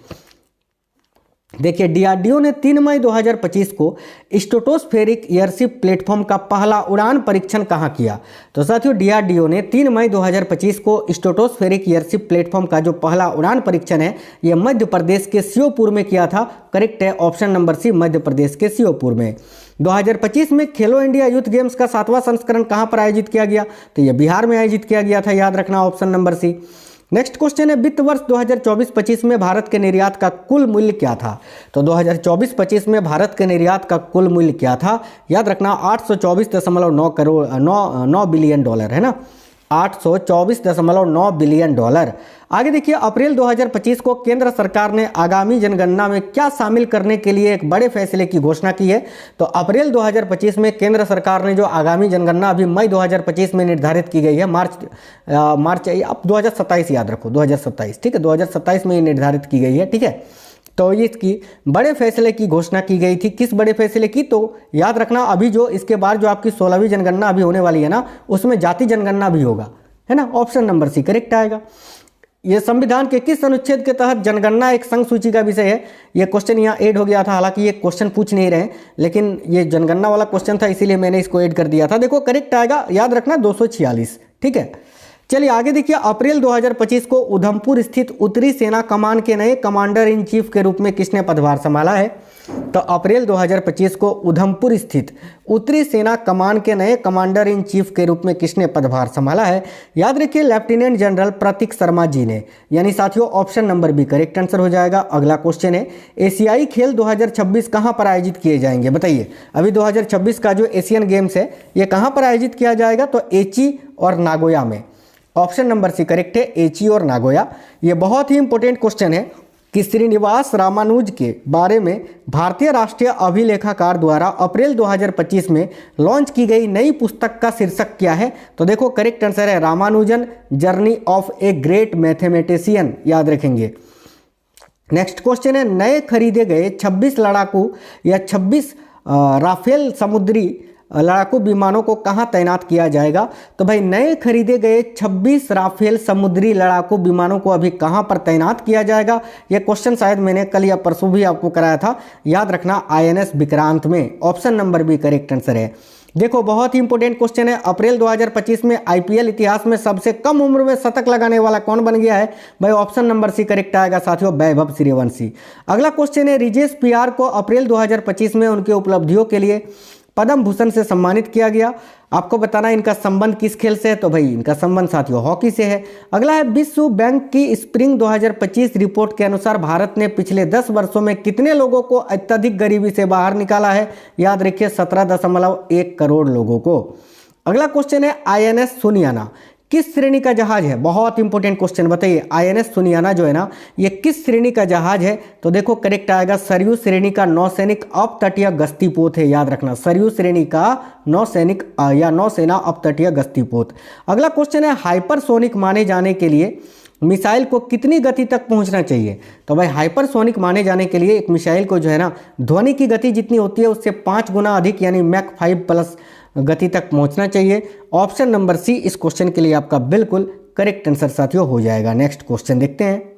डीआरडीओ ने 3 मई 2025 को स्ट्रेटोस्फेरिक एयरशिप प्लेटफॉर्म का पहला उड़ान परीक्षण कहां किया? तो साथियों डीआरडीओ ने 3 मई 2025 को स्ट्रेटोस्फेरिक एयरशिप प्लेटफॉर्म का जो पहला उड़ान परीक्षण है यह मध्य प्रदेश के श्योपुर में किया था। करेक्ट है ऑप्शन नंबर सी, मध्य प्रदेश के श्योपुर में। 2025 में खेलो इंडिया यूथ गेम्स का 7वां संस्करण कहां पर आयोजित किया गया? तो यह बिहार में आयोजित किया गया था, याद रखना option number C. Next question है वित्त वर्ष 2024-25 में भारत के निर्यात का कुल मूल्य क्या था? तो 2024-25 में भारत के निर्यात का कुल मूल्य क्या था? याद रखना 824.9 बिलियन डॉलर है ना, 824.9 बिलियन डॉलर। आगे देखिए अप्रैल 2025 को केंद्र सरकार ने आगामी जनगणना में क्या शामिल करने के लिए एक बड़े फैसले की घोषणा की है? तो अप्रैल 2025 में केंद्र सरकार ने जो आगामी जनगणना अभी मई 2025 में निर्धारित की गई है, मार्च अब 2027 याद रखो 2027, ठीक है 2027 में ये निर्धारित की गई है, ठीक है। तो ये इसकी बड़े फैसले की घोषणा की गई थी। किस बड़े फैसले की? तो याद रखना अभी जो इसके बाद जो आपकी 16वीं जनगणना अभी होने वाली है ना उसमें जाति जनगणना भी होगा, है ना। ऑप्शन नंबर सी करेक्ट आएगा। ये संविधान के किस अनुच्छेद के तहत जनगणना एक संघ सूची का विषय है? ये क्वेश्चन यहाँ ऐड हो गया था, हालांकि ये क्वेश्चन पूछ नहीं रहे लेकिन ये जनगणना वाला क्वेश्चन था इसीलिए मैंने इसको ऐड कर दिया था। देखो करेक्ट आएगा, याद रखना 246, ठीक है। चलिए आगे देखिए अप्रैल 2025 को उधमपुर स्थित उत्तरी सेना कमान के नए कमांडर इन चीफ के रूप में किसने पदभार संभाला है? तो अप्रैल 2025 को उधमपुर स्थित उत्तरी सेना कमान के नए कमांडर इन चीफ के रूप में किसने पदभार संभाला है? याद रखिए लेफ्टिनेंट जनरल प्रतीक शर्मा जी ने, यानी साथियों option number B correct answer हो जाएगा। अगला क्वेश्चन है एशियाई खेल 2026 कहां पर आयोजित किए जाएंगे? बताइए अभी 2026 का जो एशियन गेम्स है ये कहां पर आयोजित किया जाएगा? तो एची और नागोया में। ऑप्शन नंबर सी करेक्ट है, एची और नागोया। ये बहुत ही इंपॉर्टेंट क्वेश्चन है कि श्रीनिवास रामानुज के बारे में भारतीय राष्ट्रीय अभिलेखाकार द्वारा अप्रैल 2025 में लॉन्च की गई नई पुस्तक का शीर्षक क्या है? तो देखो करेक्ट आंसर है Ramanujan journey of a great mathematician, याद रखेंगे। नेक्स्ट क्वेश्चन है नए खरीदे गए 26 लड़ाकू या 26 राफेल समुद्री लड़ाकू विमानों को कहां तैनात किया जाएगा? तो भाई नए खरीदे गए 26 राफेल समुद्री लड़ाकू विमानों को अभी कहां पर तैनात किया जाएगा? यह क्वेश्चन शायद मैंने कल या परसों भी आपको कराया था, याद रखना आईएनएस विक्रांत में। Option number B correct answer है। देखो बहुत ही इंपॉर्टेंट क्वेश्चन है। अप्रैल 2025 में आईपीएल इतिहास में सबसे कम उम्र में शतक लगाने वाला कौन बन गया है? भाई ऑप्शन नंबर सी करेक्ट आएगा साथियों, वैभव सूर्यवंशी। अगला क्वेश्चन है, रिजेश पीआर को अप्रैल 2025 में उनकी उपलब्धियों के लिए पद्म भूषण से सम्मानित किया गया। आपको बताना इनका संबंध किस खेल से है? तो भाई इनका संबंध साथियों हॉकी से है। अगला है, विश्व बैंक की स्प्रिंग 2025 रिपोर्ट के अनुसार भारत ने पिछले 10 वर्षों में कितने लोगों को अत्यधिक गरीबी से बाहर निकाला है? याद रखिए 17.1 करोड़ लोगों को। अगला क्वेश्चन है, आईएनएस सुनियाना किस श्रेणी का जहाज है? बहुत इंपॉर्टेंट क्वेश्चन, बताइए आईएनएस सुनियाना जो है ना, ये किस श्रेणी का जहाज है? तो देखो करेक्ट आएगा सरयू श्रेणी का नौसैनिक अपतटीय गश्ती पोत है। याद रखना सरयू श्रेणी का नौसैनिक या नौसेना अपतटीय गश्ती पोत। अगला क्वेश्चन है, हाइपरसोनिक माने जाने के लिए मिसाइल को कितनी गति तक पहुंचना चाहिए? तो भाई हाइपरसोनिक माने जाने के लिए एक मिसाइल को जो है ना, ध्वनि की गति जितनी होती है उससे 5 गुना अधिक यानी मैक 5+ गति तक पहुंचना चाहिए। ऑप्शन नंबर सी इस क्वेश्चन के लिए आपका बिल्कुल करेक्ट आंसर साथियों हो जाएगा। नेक्स्ट क्वेश्चन देखते हैं।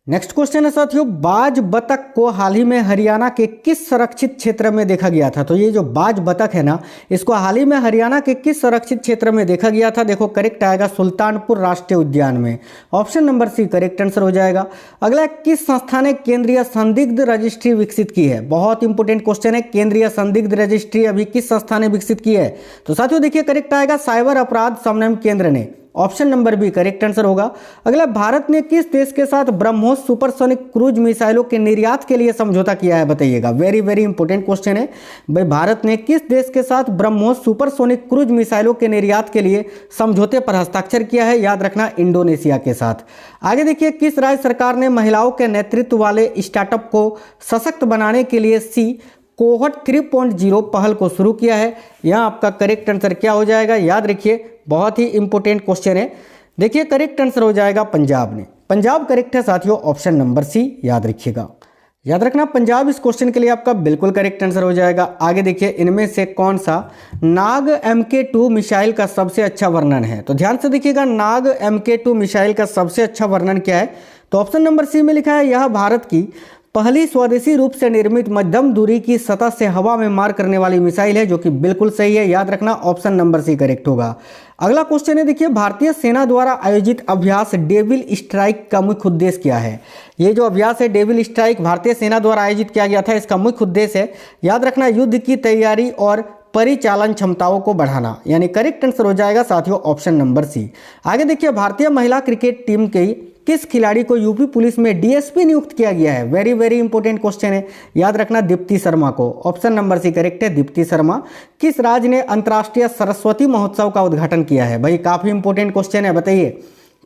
नेक्स्ट क्वेश्चन है साथियों, बाज बतख को हाल ही में हरियाणा के किस संरक्षित क्षेत्र में देखा गया था? तो ये जो बाज बतख है ना, इसको हाल ही में हरियाणा के किस संरक्षित क्षेत्र में देखा गया था? देखो करेक्ट आएगा सुल्तानपुर राष्ट्रीय उद्यान में। Option number C correct answer हो जाएगा। अगला, किस संस्था ने केंद्रीय संदिग्ध रजिस्ट्री विकसित की है? बहुत इंपॉर्टेंट क्वेश्चन है, केंद्रीय संदिग्ध रजिस्ट्री अभी किस संस्था ने विकसित की है? तो साथियों देखिए करेक्ट आएगा साइबर अपराध समन्वय केंद्र ने। Option number B correct answer होगा। अगला, भारत ने किस देश के साथ ब्रह्मोस सुपरसोनिक क्रूज मिसाइलों के निर्यात के लिए समझौता किया है? बताइएगा, वेरी वेरी इंपॉर्टेंट क्वेश्चन है। भाई भारत ने किस देश के साथ ब्रह्मोस सुपरसोनिक क्रूज मिसाइलों के निर्यात के लिए समझौते पर हस्ताक्षर किया है? याद रखना इंडोनेशिया के साथ। आगे देखिए, किस राज्य सरकार ने महिलाओं के नेतृत्व वाले स्टार्टअप को सशक्त बनाने के लिए कोहट 3.0 पहल को शुरू किया है? यहाँ आपका करेक्ट आंसर क्या हो जाएगा? याद रखिए बहुत ही इंपॉर्टेंट क्वेश्चन है। देखिए करेक्ट आंसर हो जाएगा पंजाब ने। पंजाब करेक्ट है साथियों, ऑप्शन नंबर सी याद रखिएगा। याद रखना पंजाब इस क्वेश्चन के लिए आपका बिल्कुल करेक्ट आंसर हो जाएगा। आगे देखिए, इनमें से कौन सा नाग MK2 मिसाइल का सबसे अच्छा वर्णन है? तो ध्यान से देखिएगा, नाग MK2 मिसाइल का सबसे अच्छा वर्णन क्या है? तो ऑप्शन नंबर सी में लिखा है, यह भारत की पहली स्वदेशी रूप से निर्मित मध्यम दूरी की सतह से हवा में मार करने वाली मिसाइल है, जो कि बिल्कुल सही है। याद रखना ऑप्शन नंबर सी करेक्ट होगा। अगला क्वेश्चन है, देखिए भारतीय सेना द्वारा आयोजित अभ्यास डेविल स्ट्राइक का मुख्य उद्देश्य क्या है? ये जो अभ्यास है डेविल स्ट्राइक भारतीय सेना द्वारा आयोजित किया गया था, इसका मुख्य उद्देश्य है याद रखना युद्ध की तैयारी और परिचालन क्षमताओं को बढ़ाना, यानी करेक्ट आंसर हो जाएगा साथियों ऑप्शन नंबर सी। आगे देखिए, भारतीय महिला क्रिकेट टीम के किस खिलाड़ी को यूपी पुलिस में डीएसपी नियुक्त किया गया है? वेरी वेरी इंपॉर्टेंट क्वेश्चन है, याद रखना दीप्ति शर्मा को। ऑप्शन नंबर सी करेक्ट है, दीप्ति शर्मा। किस राज्य ने अंतर्राष्ट्रीय सरस्वती महोत्सव का उद्घाटन किया है? भाई काफी इंपॉर्टेंट क्वेश्चन है, बताइए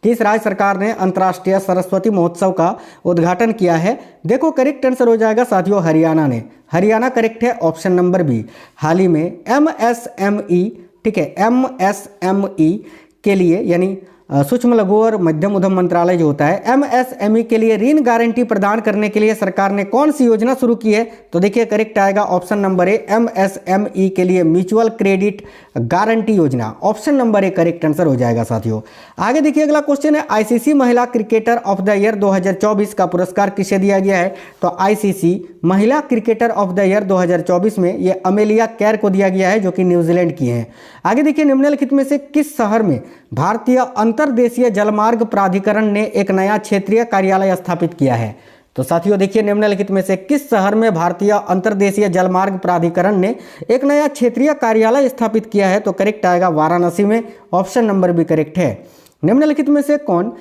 किस राज्य सरकार ने अंतर्राष्ट्रीय सरस्वती महोत्सव का उद्घाटन किया है? देखो करेक्ट आंसर हो जाएगा साथियों हरियाणा ने। हरियाणा करेक्ट है, ऑप्शन नंबर बी। हाल ही में MSME, ठीक है, MSME के लिए यानी सूक्ष्म लघु और मध्यम उद्यम मंत्रालय जो होता है, MSME के लिए ऋण गारंटी प्रदान करने के लिए सरकार ने कौन सी योजना शुरू की है? तो देखिए करेक्ट आएगा ऑप्शन नंबर ए, MSME के लिए म्यूचुअल क्रेडिट गारंटी योजना। Option number A correct answer हो जाएगा साथियों। आगे देखिए, अगला क्वेश्चन है, ICC महिला क्रिकेटर ऑफ द ईयर 2024 का पुरस्कार किसे दिया गया है? तो ICC महिला क्रिकेटर ऑफ द ईयर 2024 में ये अमेलिया कैर को दिया गया है, जो कि न्यूजीलैंड की हैं। आगे देखिए, निम्नलिखित में से किस शहर में भारतीय अंतर्देशीय जलमार्ग प्राधिकरण ने एक नया क्षेत्रीय कार्यालय स्थापित किया है? तो साथियों देखिए, निम्नलिखित में से किस शहर में भारतीय अंतर्देशीय जलमार्ग प्राधिकरण ने एक नया क्षेत्रीय कार्यालय स्थापित किया है? तो करेक्ट आएगा वाराणसी में। ऑप्शन नंबर भी करेक्ट है। निम्नलिखित में से कौन,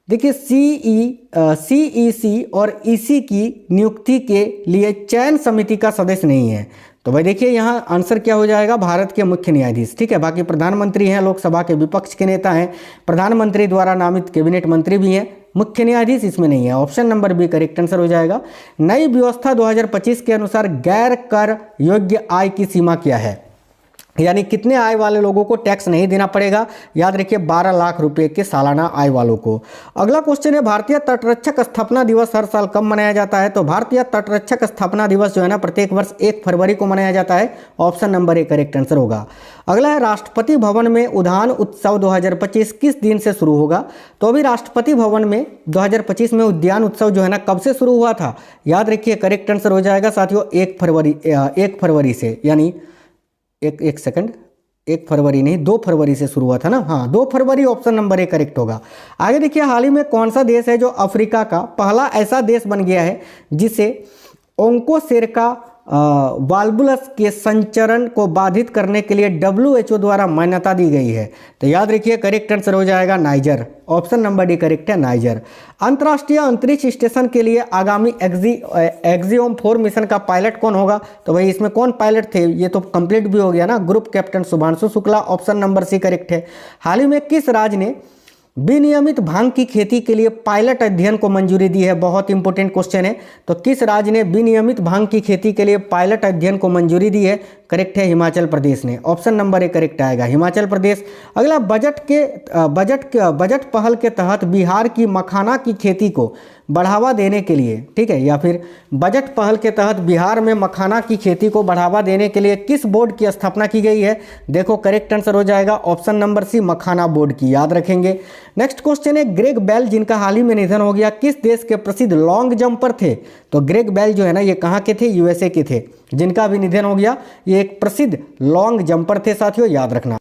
देखिए CEC और EC की नियुक्ति के लिए चयन समिति का सदस्य नहीं है? तो भाई देखिए यहाँ आंसर क्या हो जाएगा, भारत के मुख्य न्यायाधीश। ठीक है, बाकी प्रधानमंत्री हैं, लोकसभा के विपक्ष के नेता हैं, प्रधानमंत्री द्वारा नामित कैबिनेट मंत्री भी हैं, मुख्य न्यायाधीश इसमें नहीं है। Option number B correct answer हो जाएगा। नई व्यवस्था 2025 के अनुसार गैर कर योग्य आय की सीमा क्या है? यानी कितने आय वाले लोगों को टैक्स नहीं देना पड़ेगा? याद रखिए 12 लाख रुपए के सालाना आय वालों को। अगला क्वेश्चन है, भारतीय तटरक्षक स्थापना दिवस हर साल कब मनाया जाता है? तो भारतीय तटरक्षक स्थापना दिवस जो है ना, प्रत्येक वर्ष 1 फरवरी को मनाया जाता है। Option number A correct answer होगा। अगला है, राष्ट्रपति भवन में उद्यान उत्सव 2025 किस दिन से शुरू होगा? तो अभी राष्ट्रपति भवन में 2025 में उद्यान उत्सव जो है ना, कब से शुरू हुआ था? याद रखिए करेक्ट आंसर हो जाएगा साथियों 1 फरवरी से, यानी एक सेकंड, 1 फरवरी नहीं, 2 फरवरी से शुरू हुआ था ना, हाँ 2 फरवरी ऑप्शन नंबर ए करेक्ट होगा। आगे देखिए, हाल ही में कौन सा देश है जो अफ्रीका का पहला ऐसा देश बन गया है जिसे ओंकोसेरका वाल्वुलस के संचरण को बाधित करने के लिए WHO द्वारा मान्यता दी गई है? तो याद रखिए करेक्ट आंसर हो जाएगा niger, option number D correct है नाइजर। अंतर्राष्ट्रीय अंतरिक्ष स्टेशन के लिए आगामी एक्सियोम 4 मिशन का पायलट कौन होगा? तो भाई इसमें कौन पायलट थे, ये तो कंप्लीट भी हो गया ना, group captain Shubhanshu Shukla, option number C correct है। हाल ही में किस राज्य ने विनियमित भांग की खेती के लिए पायलट अध्ययन को मंजूरी दी है? बहुत इंपॉर्टेंट क्वेश्चन है। तो किस राज्य ने विनियमित भांग की खेती के लिए पायलट अध्ययन को मंजूरी दी है? करेक्ट है हिमाचल प्रदेश ने, ऑप्शन नंबर ए करेक्ट आएगा हिमाचल प्रदेश। अगला, बजट पहल के तहत बिहार की मखाना की खेती को बढ़ावा देने के लिए, ठीक है, या फिर बजट पहल के तहत बिहार में मखाना की खेती को बढ़ावा देने के लिए किस बोर्ड की स्थापना की गई है? देखो करेक्ट आंसर हो जाएगा ऑप्शन नंबर सी मखाना बोर्ड की, याद रखेंगे। नेक्स्ट क्वेश्चन है, ग्रेग बेल जिनका हाल ही में निधन हो गया किस देश के प्रसिद्ध लॉन्ग जंपर थे? तो ग्रेग बेल जो है ना, ये कहाँ के थे? USA के थे, जिनका भी निधन हो गया। ये एक प्रसिद्ध लॉन्ग जंपर थे साथियों, याद रखना।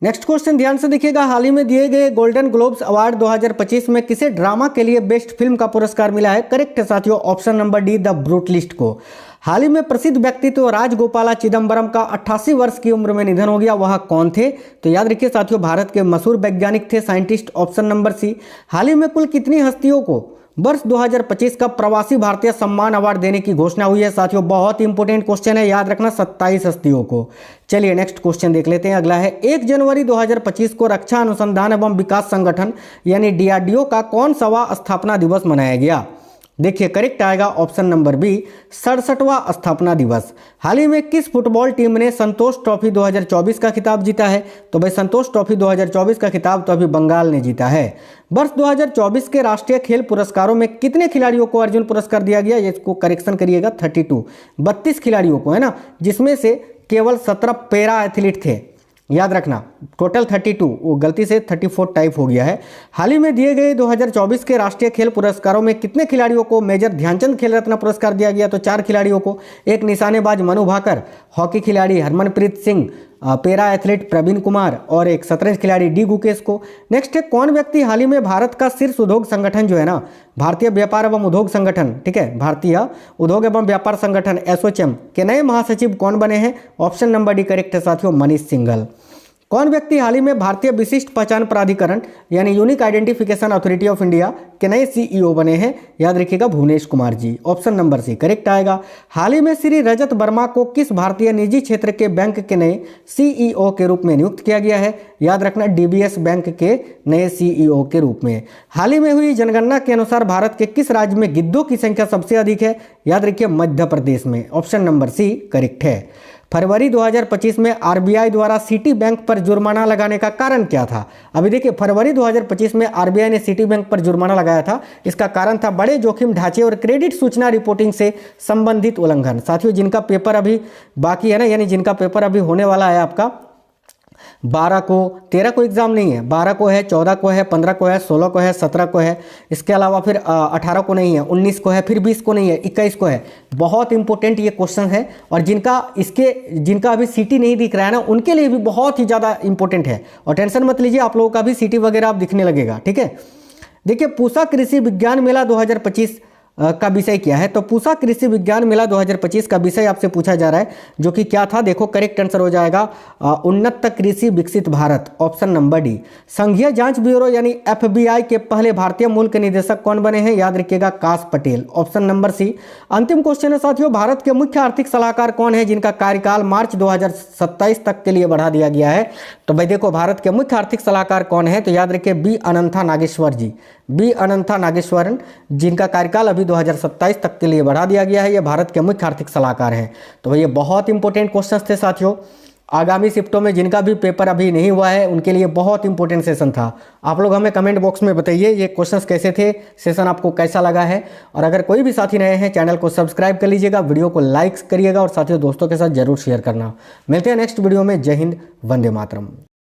नेक्स्ट क्वेश्चन ध्यान से देखिएगा, हाल ही में दिए गए गोल्डन ग्लोब्स अवार्ड 2025 में किसे ड्रामा के लिए बेस्ट फिल्म का पुरस्कार मिला है? करेक्ट है साथियों, option number D the brutalist को। हाल ही में प्रसिद्ध व्यक्तित्व राजगोपाला चिदम्बरम का 88 वर्ष की उम्र में निधन हो गया, वह कौन थे? तो याद रखिए साथियों, भारत के मशहूर वैज्ञानिक थे, साइंटिस्ट, ऑप्शन नंबर सी। हाल ही में कुल कितनी हस्तियों को वर्ष 2025 का प्रवासी भारतीय सम्मान अवार्ड देने की घोषणा हुई है? साथियों बहुत इंपॉर्टेंट क्वेश्चन है, याद रखना, 27 हस्तियों को। चलिए नेक्स्ट क्वेश्चन देख लेते हैं। अगला है, 1 जनवरी 2025 को रक्षा अनुसंधान एवं विकास संगठन यानी DRDO का कौन सावा स्थापना दिवस मनाया गया? देखिए करेक्ट आएगा ऑप्शन नंबर बी 67वां स्थापना दिवस। हाल ही में किस फुटबॉल टीम ने संतोष ट्रॉफी 2024 का खिताब जीता है? तो भाई संतोष ट्रॉफी 2024 का खिताब तो अभी बंगाल ने जीता है। वर्ष 2024 के राष्ट्रीय खेल पुरस्कारों में कितने खिलाड़ियों को अर्जुन पुरस्कार दिया गया? इसको करेक्शन करिएगा, 32 खिलाड़ियों को, है ना, जिसमें से केवल 17 पैरा एथलीट थे, याद रखना। टोटल 32, वो गलती से 34 टाइप हो गया है। हाल ही में दिए गए 2024 के राष्ट्रीय खेल पुरस्कारों में कितने खिलाड़ियों को मेजर ध्यानचंद खेल रत्न पुरस्कार दिया गया? तो 4 खिलाड़ियों को, एक निशानेबाज मनु भाकर, हॉकी खिलाड़ी हरमनप्रीत सिंह, पैरा एथलीट प्रवीण कुमार और एक शतरंज खिलाड़ी डी गुकेश को। नेक्स्ट है, कौन व्यक्ति हाल ही में भारत का शीर्ष उद्योग संगठन जो है ना, भारतीय व्यापार एवं उद्योग संगठन, ठीक है, भारतीय उद्योग एवं व्यापार संगठन एसोचैम के नए महासचिव कौन बने हैं? ऑप्शन नंबर डी करेक्ट है साथियों, मनीष सिंघल। कौन व्यक्ति हाल ही में भारतीय विशिष्ट पहचान प्राधिकरण यानी unique identification authority of India के नए CEO बने हैं? याद रखिएगा Bhuvnesh Kumar ji, option number C correct आएगा। हाल ही में श्री रजत वर्मा को किस भारतीय निजी क्षेत्र के बैंक के नए CEO के रूप में नियुक्त किया गया है? याद रखना, DBS बैंक के नए CEO के रूप में। हाल ही में हुई जनगणना के अनुसार भारत के किस राज्य में गिद्धों की संख्या सबसे अधिक है? याद रखिए मध्य प्रदेश में, ऑप्शन नंबर सी करेक्ट है। फरवरी 2025 में RBI द्वारा सिटी बैंक पर जुर्माना लगाने का कारण क्या था? अभी देखिए, फरवरी 2025 में RBI ने सिटी बैंक पर जुर्माना लगाया था। इसका कारण था बड़े जोखिम ढांचे और क्रेडिट सूचना रिपोर्टिंग से संबंधित उल्लंघन। साथियों जिनका पेपर अभी बाकी है ना, यानी जिनका पेपर अभी होने वाला है आपका 12 को, 13 को एग्जाम नहीं है, 12 को है, 14 को है, 15 को है, 16 को है, 17 को है, इसके अलावा फिर 18 को नहीं है, 19 को है, फिर 20 को नहीं है, 21 को है। बहुत इंपॉर्टेंट ये क्वेश्चन है और जिनका अभी सिटी नहीं दिख रहा है ना, उनके लिए भी बहुत ही ज़्यादा इंपॉर्टेंट है। और टेंशन मत लीजिए, आप लोगों का भी सिटी वगैरह आप दिखने लगेगा, ठीक है। देखिए, पूसा कृषि विज्ञान मेला 2025 का विषय क्या है? तो पूसा कृषि विज्ञान मेला 2025 का विषय आपसे पूछा जा रहा है, जो कि क्या था? देखो करेक्ट आंसर हो जाएगा उन्नत कृषि विकसित भारत, ऑप्शन नंबर डी। संघीय जांच ब्यूरो यानी FBI के पहले भारतीय मूल के निदेशक कौन बने हैं? याद रखिएगा काश पटेल, ऑप्शन नंबर सी। अंतिम क्वेश्चन है साथियों, भारत के मुख्य आर्थिक सलाहकार कौन है जिनका कार्यकाल मार्च 2027 तक के लिए बढ़ा दिया गया है? तो भाई देखो, भारत के मुख्य आर्थिक सलाहकार कौन है? तो याद रखिए बी अनंथा नागेश्वर जी, बी अनंथा नागेश्वरन, जिनका कार्यकाल अभी 2027 तक के लिए बढ़ा दिया गया है। ये भारत के मुख्य आर्थिक सलाहकार हैं। तो भाई ये बहुत इंपॉर्टेंट क्वेश्चंस थे साथियों। आगामी शिफ्टों में जिनका भी पेपर अभी नहीं हुआ है उनके लिए बहुत इंपॉर्टेंट सेशन था। आप लोग हमें कमेंट बॉक्स में बताइए ये क्वेश्चंस कैसे थे, सेशन आपको कैसा लगा है। और अगर कोई भी साथी नए हैं, चैनल को सब्सक्राइब कर लीजिएगा, वीडियो को लाइक करिएगा और साथियों दोस्तों के साथ जरूर शेयर करना। मिलते हैं नेक्स्ट वीडियो में। जय हिंद, वंदे मातरम।